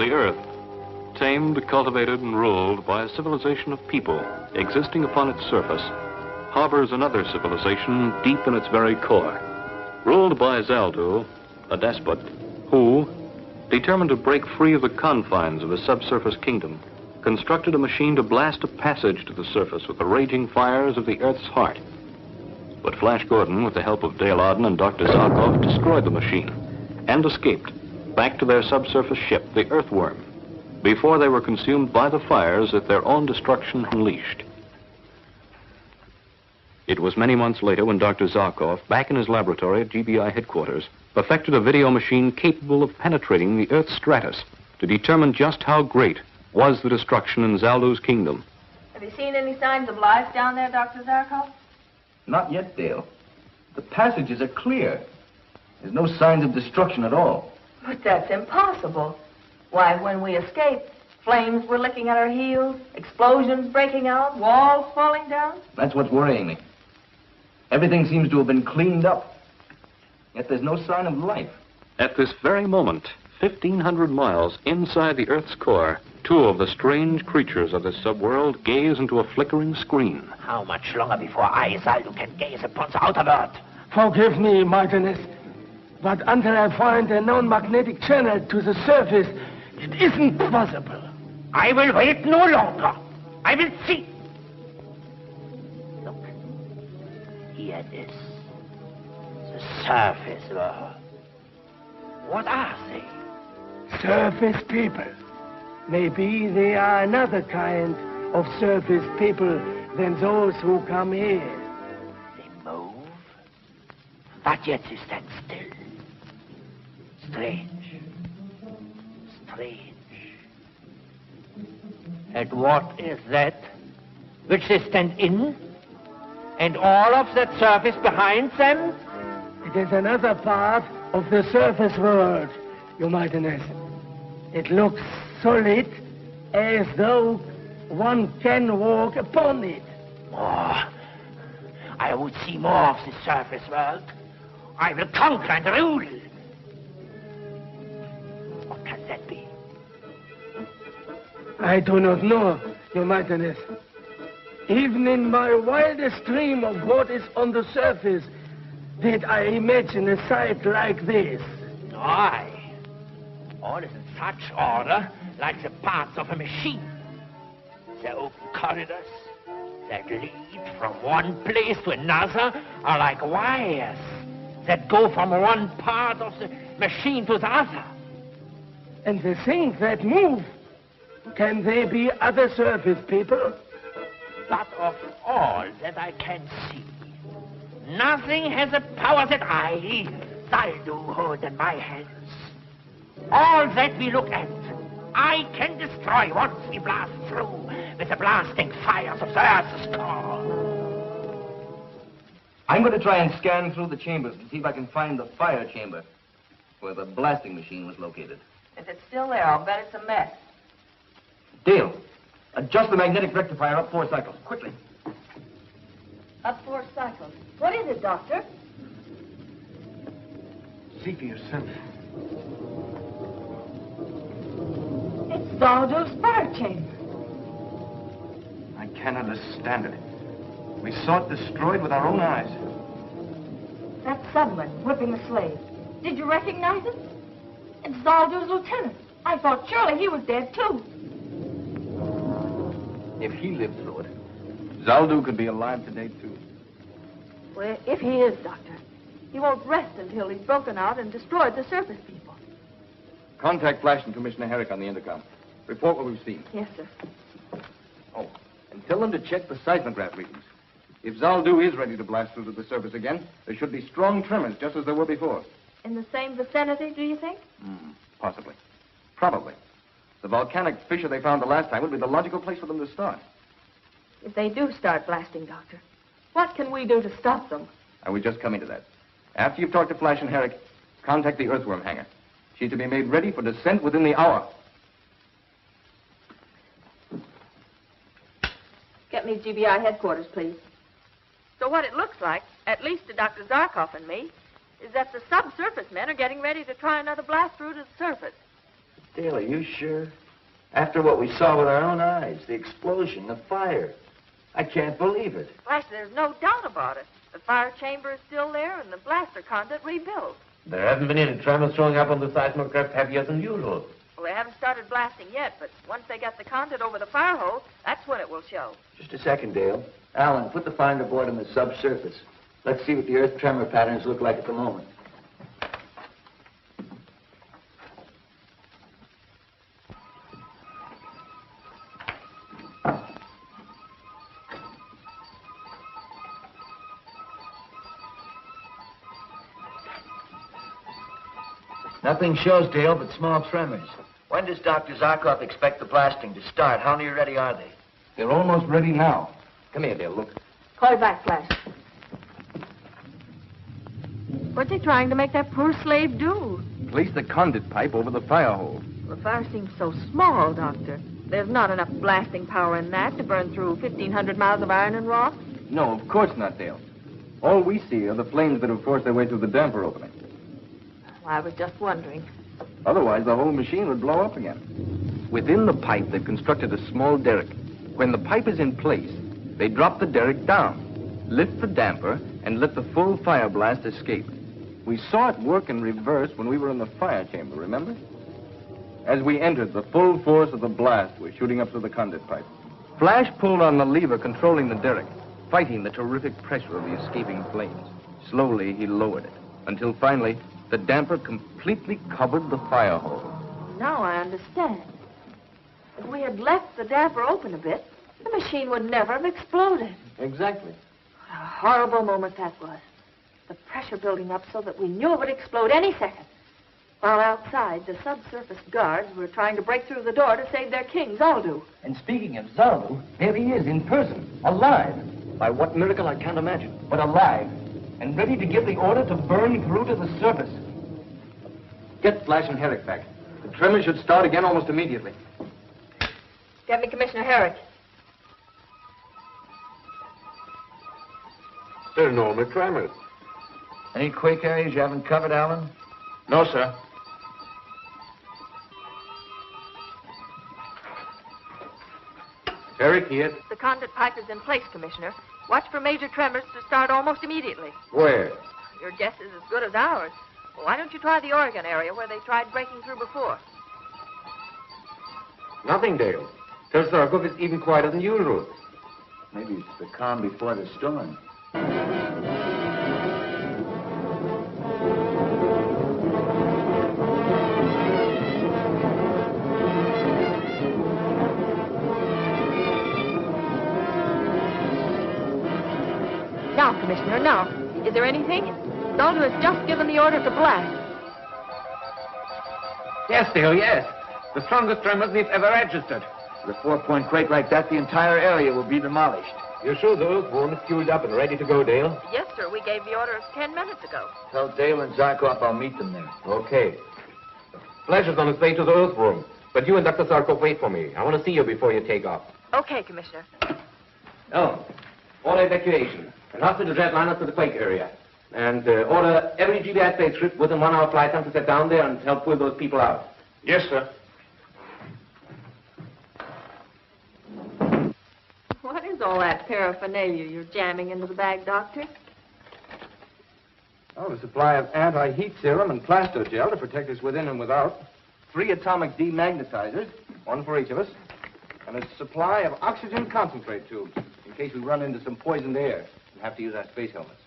The Earth, tamed, cultivated, and ruled by a civilization of people existing upon its surface, harbors another civilization deep in its very core, ruled by Zaldu, a despot, who, determined to break free of the confines of his subsurface kingdom, constructed a machine to blast a passage to the surface with the raging fires of the Earth's heart. But Flash Gordon, with the help of Dale Arden and Dr. Zarkov, destroyed the machine and escaped back to their subsurface ship, the Earthworm, before they were consumed by the fires that their own destruction unleashed. It was many months later when Dr. Zarkov, back in his laboratory at GBI headquarters, perfected a video machine capable of penetrating the Earth's stratus to determine just how great was the destruction in Zaldu's kingdom. Have you seen any signs of life down there, Dr. Zarkov? Not yet, Dale. The passages are clear. There's no signs of destruction at all. But that's impossible. Why, when we escaped, flames were licking at our heels, explosions breaking out, walls falling down. That's what's worrying me. Everything seems to have been cleaned up. Yet there's no sign of life. At this very moment, 1,500 miles inside the Earth's core, two of the strange creatures of this subworld gaze into a flickering screen. How much longer before I, Zaldu, can gaze upon the outer world? Forgive me, Martinez, but until I find a known magnetic channel to the surface, it isn't possible. I will wait no longer. I will see. Look, here it is. The surface world. What are they? Surface people. Maybe they are another kind of surface people than those who come here. They move, but yet they stand still. Strange. Strange. And what is that which they stand in? And all of that surface behind them? It is another part of the surface world, Your Mightiness. It looks solid, as though one can walk upon it. More. I would see more of the surface world. I will conquer and rule. What can that be? I do not know, Your Mightiness. Even in my wildest dream of what is on the surface, did I imagine a sight like this. Aye. All is in such order, like the parts of a machine. The open corridors that lead from one place to another are like wires that go from one part of the machine to the other. And the things that move, can they be other surface people? But of all that I can see, nothing has the power that I, Zaldu, hold in my hands. All that we look at, I can destroy once we blast through with the blasting fires of the Earth's core. I'm going to try and scan through the chambers to see if I can find the fire chamber where the blasting machine was located. If it's still there, I'll bet it's a mess. Dale, adjust the magnetic rectifier up 4 cycles, quickly. Up 4 cycles. What is it, Doctor? See for yourself. It's Zaldu's fire chamber. I can't understand it. We saw it destroyed with our own eyes. That Sutherland whipping the slave. Did you recognize him? It's Zaldu's lieutenant. I thought surely he was dead, too. If he lived through it, Zaldu could be alive today, too. Well, if he is, Doctor, he won't rest until he's broken out and destroyed the surface people. Contact Flash and Commissioner Herrick on the intercom. Report what we've seen. Yes, sir. Oh, and tell them to check the seismograph readings. If Zaldu is ready to blast through to the surface again, there should be strong tremors, just as there were before. In the same vicinity, do you think? Possibly. Probably. The volcanic fissure they found the last time would be the logical place for them to start. If they do start blasting, Doctor, what can we do to stop them? I was just coming to that. After you've talked to Flash and Herrick, contact the Earthworm hangar. She's to be made ready for descent within the hour. Get me GBI headquarters, please. So what it looks like, at least to Dr. Zarkov and me, is that the subsurface men are getting ready to try another blast through to the surface. Dale, are you sure? After what we saw with our own eyes, the explosion, the fire. I can't believe it. Flash, there's no doubt about it. The fire chamber is still there and the blaster conduit rebuilt. There haven't been any tremors showing up on the seismograph heavier than usual. Well, they haven't started blasting yet, but once they get the conduit over the fire hole, that's when it will show. Just a second, Dale. Alan, put the finder board on the subsurface. Let's see what the earth tremor patterns look like at the moment. Nothing shows, Dale, but small tremors. When does Dr. Zarkov expect the blasting to start? How near ready are they? They're almost ready now. Come here, Dale, look. Call you back, Flash. What's he trying to make that poor slave do? Place the conduit pipe over the fire hole. The fire seems so small, Doctor. There's not enough blasting power in that to burn through 1,500 miles of iron and rock. No, of course not, Dale. All we see are the flames that have forced their way through the damper opening. I was just wondering. Otherwise, the whole machine would blow up again. Within the pipe, they've constructed a small derrick. When the pipe is in place, they drop the derrick down, lift the damper, and let the full fire blast escape. We saw it work in reverse when we were in the fire chamber, remember? As we entered, the full force of the blast was shooting up through the conduit pipe. Flash pulled on the lever controlling the derrick, fighting the terrific pressure of the escaping flames. Slowly, he lowered it, until finally, the damper completely covered the fire hole. Now I understand. If we had left the damper open a bit, the machine would never have exploded. Exactly. What a horrible moment that was. The pressure building up so that we knew it would explode any second. While outside, the subsurface guards were trying to break through the door to save their king, Zaldu. And speaking of Zaldu, there he is in person, alive. By what miracle, I can't imagine. But alive, and ready to give the order to burn through to the surface. Get Flash and Herrick back. The tremor should start again almost immediately. Get me Commissioner Herrick. There are normal tremors. Any quake areas you haven't covered, Alan? No, sir. Herrick here. The conduit pipe is in place, Commissioner. Watch for major tremors to start almost immediately. Where? Your guess is as good as ours. Well, why don't you try the Oregon area where they tried breaking through before? Nothing, Dale. Tell Zarkov it's even quieter than usual. Maybe it's the calm before the storm. Now, Commissioner, now. Is there anything? Zaldu has just given the order to blast. Yes, Dale, yes. The strongest tremors we've ever registered. With a 4-point quake like that, the entire area will be demolished. You're sure the earthworm is fueled up and ready to go, Dale? Yes, sir. We gave the order 10 minutes ago. Tell Dale and Zarkov I'll meet them there. Okay. Flash is on his way to the earthworm, but you and Dr. Zarkov wait for me. I want to see you before you take off. Okay, Commissioner. Oh, order evacuation. And hospital jetliners to the quake area. And order every GBI spaceship within 1 hour flight time to set down there and help pull those people out. Yes, sir. What is all that paraphernalia you're jamming into the bag, Doctor? Oh, a supply of anti-heat serum and plaster gel to protect us within and without. 3 atomic demagnetizers, 1 for each of us. And a supply of oxygen concentrate tubes, in case we run into some poisoned air and have to use our space helmets.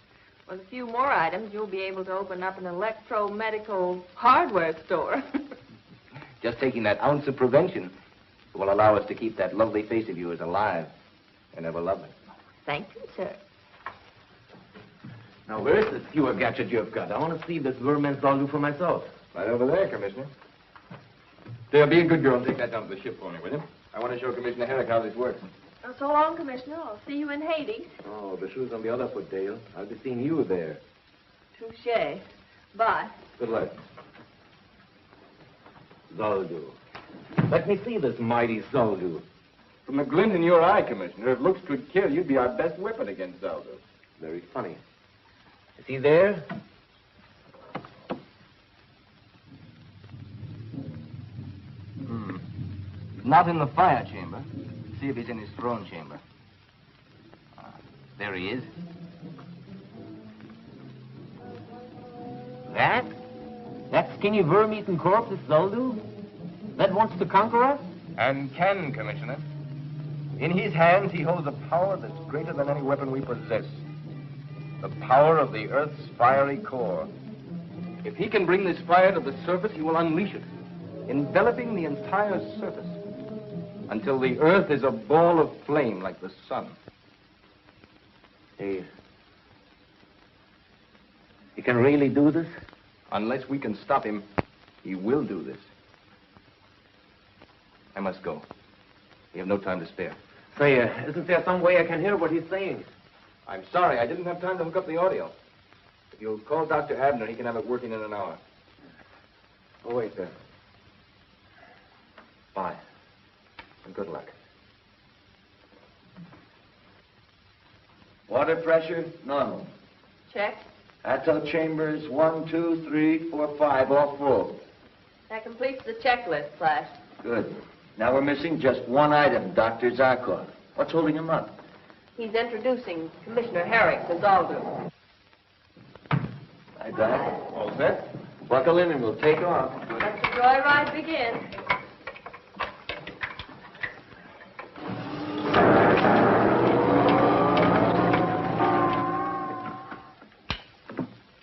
With a few more items, you'll be able to open up an electromedical hardware store. Just taking that ounce of prevention will allow us to keep that lovely face of yours alive and ever lovely. Thank you, sir. Now, where's this pure gadget you've got? I want to see this vermin Zaldu for myself. Right over there, Commissioner. Dale, be a good girl and take that down to the ship for me, will you? I want to show Commissioner Herrick how this works. Oh, so long, Commissioner. I'll see you in Hades. Oh, the shoe's on the other foot, Dale. I'll be seeing you there. Touche. Bye. Good luck. Zaldu. Let me see this mighty Zaldu. From the glint in your eye, Commissioner, if looks could kill, you'd be our best weapon against Zaldu. Very funny. Is he there? not in the fire chamber. See if he's in his throne chamber. There he is. That skinny worm-eaten corpse is Zaldu? That wants to conquer us? And can, Commissioner. In his hands, he holds a power that's greater than any weapon we possess. The power of the Earth's fiery core. If he can bring this fire to the surface, he will unleash it, enveloping the entire surface, until the Earth is a ball of flame like the sun. He can really do this? Unless we can stop him, he will do this. I must go. We have no time to spare. Say, isn't there some way I can hear what he's saying? I'm sorry, I didn't have time to hook up the audio. If you'll call Dr. Abner, he can have it working in an hour. Oh, wait there. Bye. And good luck. Water pressure, normal. Check. Atto chambers 1, 2, 3, 4, 5, all full. That completes the checklist, Flash. Good. Now we're missing just one item, Dr. Zarkov. What's holding him up? He's introducing Commissioner Herrick to Zaldu. Hi, Doc. All set? Buckle in and we'll take off. Let the joyride begin.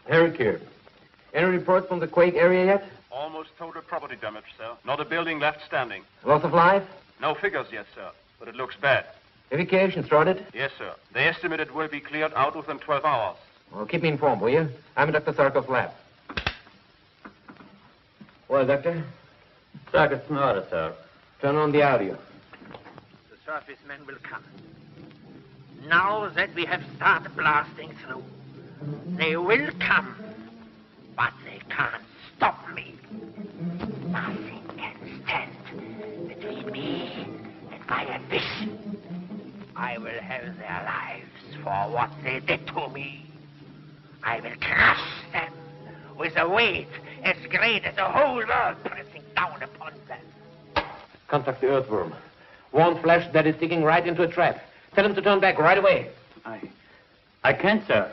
Herrick here. Any report from the quake area yet? Almost total property damage, sir. Not a building left standing. Loss of life? No figures yet, sir, but it looks bad. Evacuation started? Yes, sir. They estimate it will be cleared out within 12 hours. Well, keep me informed, will you? I'm in Dr. Sarkov's lab. Well, Doctor? Circuit's in order, sir. Turn on the audio. The surface men will come. Now that we have started blasting through, they will come, but they can't stop me. Nothing can stand between me and my ambition. I will have their lives for what they did to me. I will crush them with a weight as great as the whole world pressing down upon them. Contact the earthworm. Warn Flash that it's digging right into a trap. Tell him to turn back right away. I can't, sir.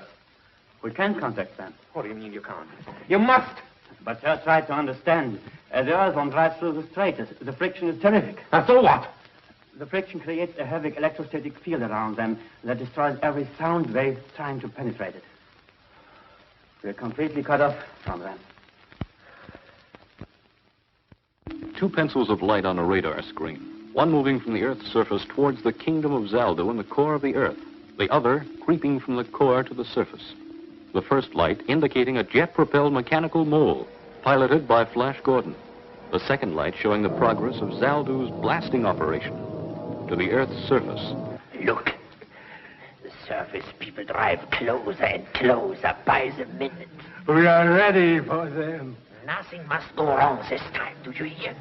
We can't contact them. What do you mean you can't? You must! But sir, try to understand. As the earthworm drives through the strait, the friction is terrific. Now, so what? The friction creates a heavy electrostatic field around them that destroys every sound wave trying to penetrate it. We're completely cut off from them. 2 pencils of light on a radar screen. One moving from the Earth's surface towards the kingdom of Zaldu in the core of the Earth. The other creeping from the core to the surface. The first light indicating a jet-propelled mechanical mole, piloted by Flash Gordon. The second light showing the progress of Zaldu's blasting operation to the Earth's surface. Look, the surface people drive closer and closer by the minute. We are ready for them. Nothing must go wrong this time. Do you hear?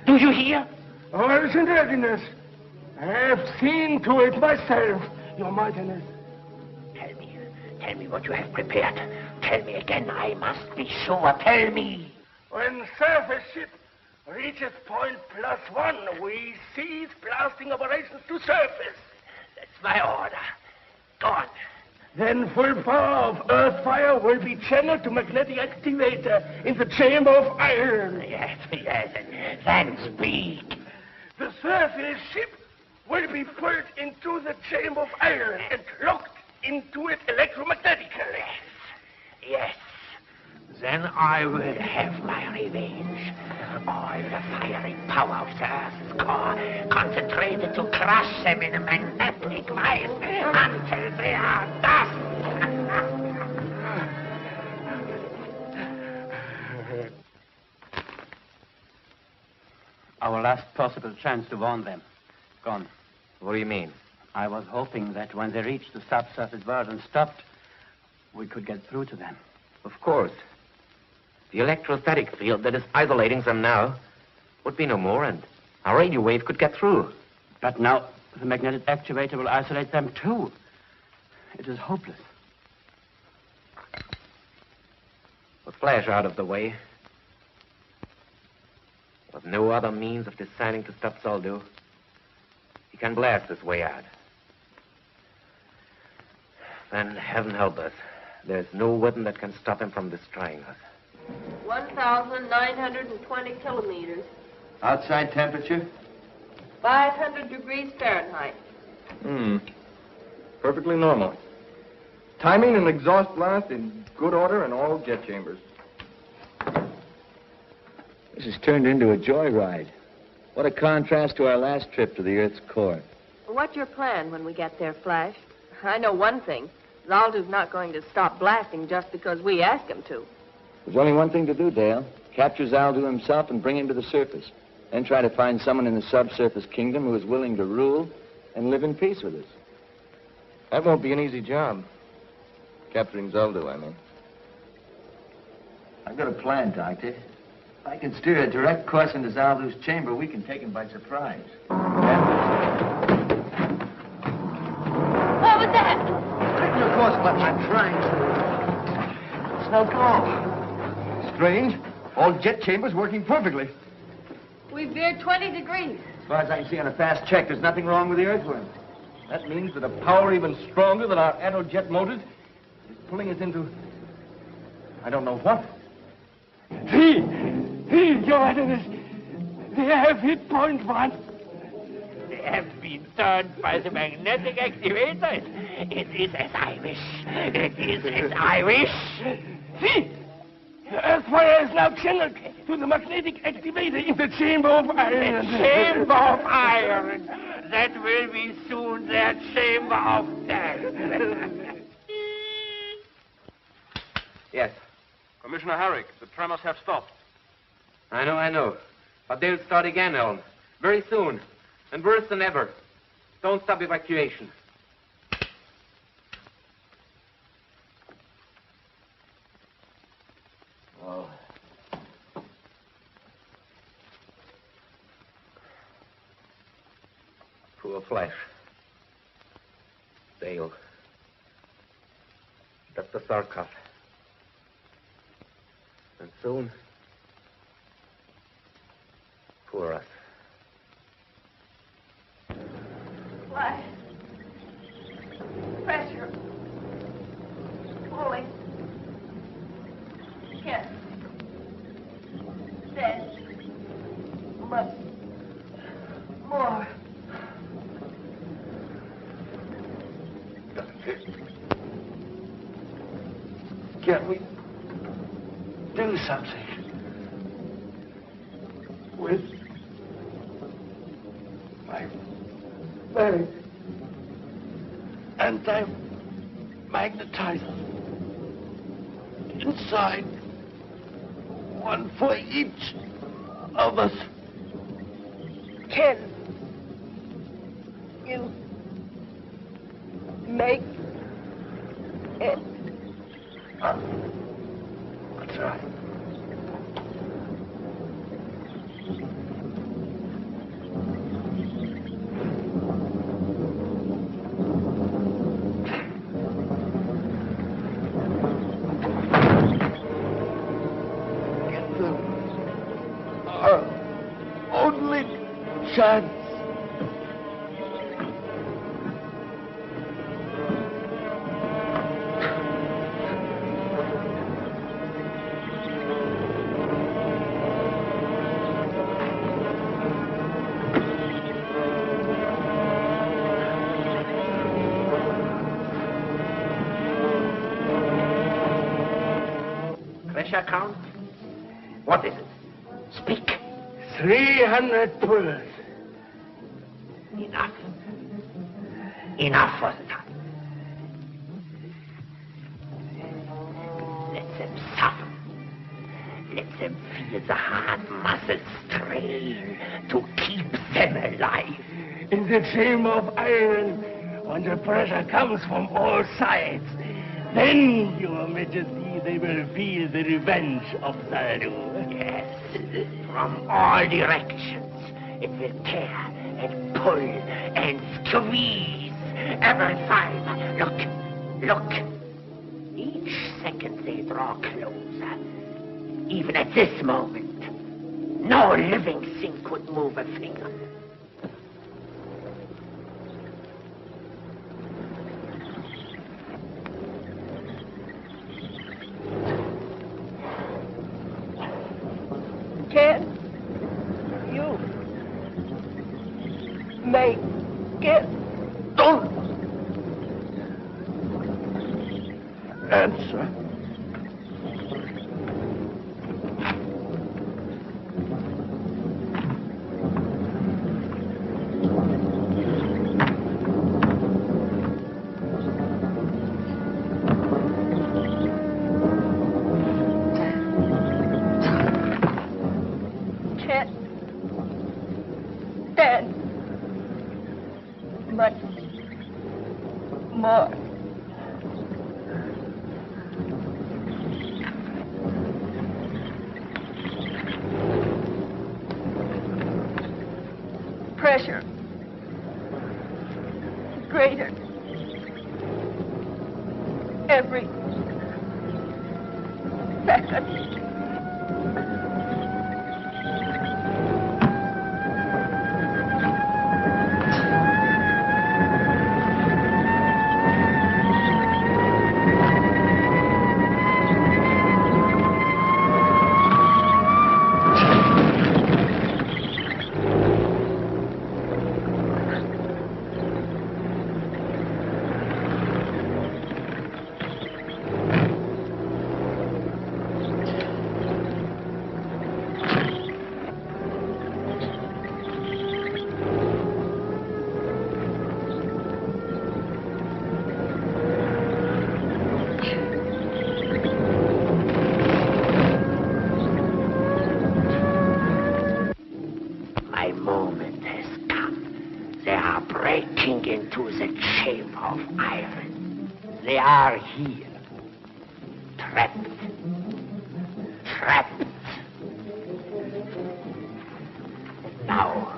Do you hear? All is in readiness. I have seen to it myself, Your Mightiness. Tell me what you have prepared. Tell me again. I must be sure. Tell me. When surface ship reaches point +1, we cease blasting operations to surface. That's my order. Go on. Then full power of earth fire will be channeled to magnetic activator in the chamber of iron. Yes, and then speak. The surface ship will be pulled into the chamber of iron and locked into it electromagnetically. Yes. Then I will have my revenge. All the firing power of the Earth's core concentrated to crush them in a magnetic vice until they are dust. Our last possible chance to warn them. Gone. What do you mean? I was hoping that when they reached the subsurface world and stopped, we could get through to them. Of course. The electrostatic field that is isolating them now would be no more, and our radio wave could get through. But now the magnetic actuator will isolate them too. It is hopeless. With Flash out of the way, with no other means of deciding to stop Zaldu, he can blast his way out. Then, heaven help us, there's no weapon that can stop him from destroying us. 1,920 kilometers. Outside temperature? 500 degrees Fahrenheit. Perfectly normal. Timing and exhaust blast in good order in all jet chambers. This has turned into a joyride. What a contrast to our last trip to the Earth's core. What's your plan when we get there, Flash? I know one thing. Zaldu's not going to stop blasting just because we ask him to. There's only one thing to do, Dale. Capture Zaldu himself and bring him to the surface. Then try to find someone in the subsurface kingdom who is willing to rule and live in peace with us. That won't be an easy job. Capturing Zaldu, I mean. I've got a plan, Doctor. If I can steer a direct course into Zaldu's chamber, we can take him by surprise. What was that? Straighten your course, but I'm trying to. It's no go. Strange. All jet chambers working perfectly. We veered 20 degrees. As far as I can see on a fast check, there's nothing wrong with the earthworm. That means that a power even stronger than our aerojet motors is pulling us into... I don't know what. Your Highness, they have hit point 1. They have been turned by the magnetic activators. It is as I wish. It is as I wish. See! The Earthfire is now channeled to the magnetic activator in the Chamber of Iron. The Chamber of Iron. That will be soon their Chamber of Death. Yes. Commissioner Herrick, the tremors have stopped. I know. But they'll start again, Elm. Very soon. And worse than ever. Don't stop evacuation. Oh. Poor Flash. Dale. Dr. Zarkov. And soon, poor us. Flash. Pressure. Pulling. Yes. Dead. But more. Can we do something with my very anti-magnetizer inside, one for each of us? Can you make it? That's right. Get them. Our only chance. Pressure count? What is it? Speak. 300 pullers. Enough. Enough for the time. Let them suffer. Let them feel the hard muscles strain to keep them alive. In the Chamber of Iron, when the pressure comes from all sides, then, Your Majesty, they will feel the revenge of Zaldu. Yes, from all directions. It will tear and pull and squeeze every fiber. Look. Each second they draw closer. Even at this moment, No living thing could move a finger. Can you make it? Don't Answer. Can't stand much more. Pressure greater every second. My moment has come. They are breaking into the chamber of iron. They are here. Trapped. Trapped. Now,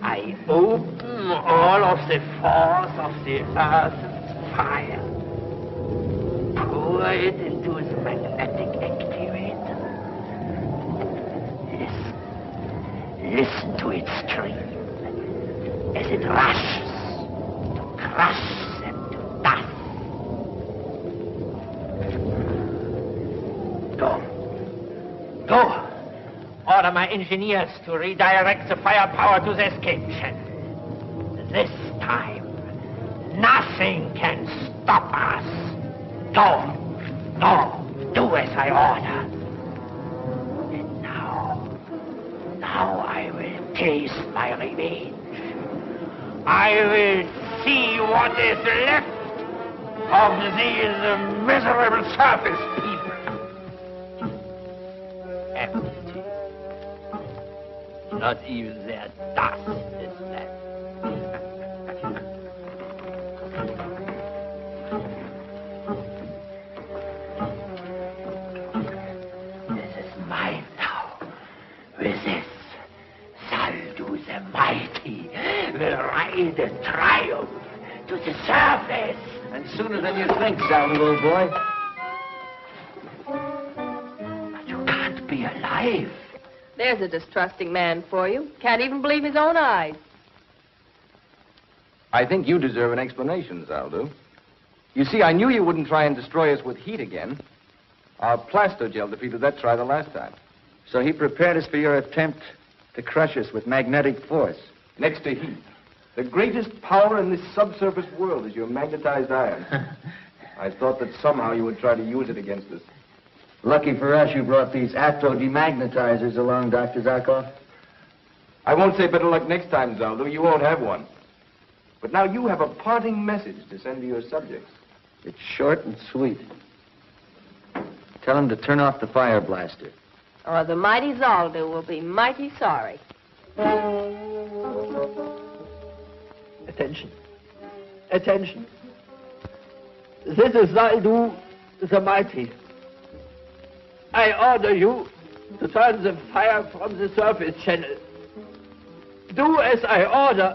I open all of the force of the earth's fire. Pour it into the magnetic activator. Listen to its scream as it rushes to crush them to dust. Go. Order my engineers to redirect the firepower to the escape channel. This time, nothing can stop us. Go. Do as I order. And now I will taste my revenge. I will see what is left of these miserable surface people. Empty. Not even their dust is left. This is mine now. With this, Zaldu the Mighty will ride in triumph to the surface. And sooner than you think, Zaldu, old boy. But you can't be alive. There's a distrusting man for you. Can't even believe his own eyes. I think you deserve an explanation, Zaldu. You see, I knew you wouldn't try and destroy us with heat again. Our plastogel defeated that try the last time. So he prepared us for your attempt to crush us with magnetic force. Next to heat. The greatest power in this subsurface world is your magnetized iron. I thought that somehow you would try to use it against us. Lucky for us, you brought these atto-demagnetizers along, Dr. Zarkov. I won't say better luck next time, Zaldu. You won't have one. But now you have a parting message to send to your subjects. It's short and sweet. Tell him to turn off the fire blaster. Or the mighty Zaldu will be mighty sorry. Attention. Attention. This is Zaldu the Mighty. I order you to turn the fire from the surface channel. Do as I order,